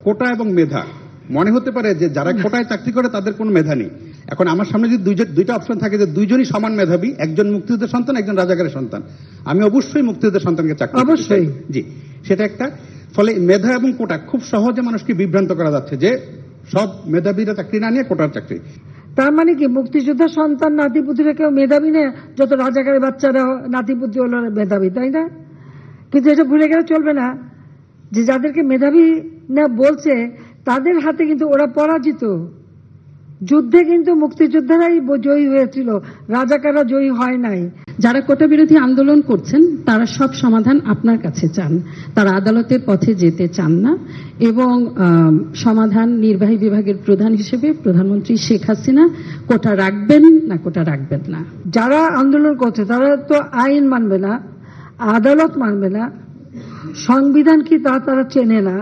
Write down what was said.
কোটা এবং মেধা, মনে হতে পারে যে যারা কোটায় চাকরি করে তাদের কোনো মেধা নেই। এখন আমার সামনে যদি দুইটা অপশন থাকে যে দুইজনই সমান মেধাবী, একজন মুক্তিযুদ্ধের সন্তান, একজন রাজাকারের সন্তান, আমি অবশ্যই মুক্তিযুদ্ধের সন্তানকে চাকরি দিতে চাই। অবশ্যই জি, সেটা একটা। ফলে মেধা এবং কোটা খুব সহজে মানুষকে বিভ্রান্ত করা যাচ্ছে যে সব মেধাবীরা চাকরি না নিয়ে কোটার চাকরি। তার মানে কি মুক্তিযোদ্ধার সন্তান নাতিপুতিরা কেউ মেধাবী না, যত রাজাকারের বাচ্চারা নাতিপুতি হলো মেধাবী, তাই না? কিন্তু এটা ভুলে গেলে চলবে না যে যাদেরকে মেধাবী না বলছে তাদের হাতে কিন্তু ওরা পরাজিত। যুদ্ধে কিন্তু মুক্তিযোদ্ধারাই জয়ী হয়েছিল, রাজাকাররা জয়ী হয় নাই। যারা কোটা বিরোধী আন্দোলন করছেন তারা সব সমাধান আপনার কাছে চান, তারা আদালতের পথে যেতে চান না, এবং সমাধান নির্বাহী বিভাগের প্রধান হিসেবে প্রধানমন্ত্রী শেখ হাসিনা কোটা রাখবেন না কোটা রাখবেন না। যারা আন্দোলন করছে তারা তো আইন মানবে না, আদালত মানবে না, সংবিধান কি তা তারা চেনে না।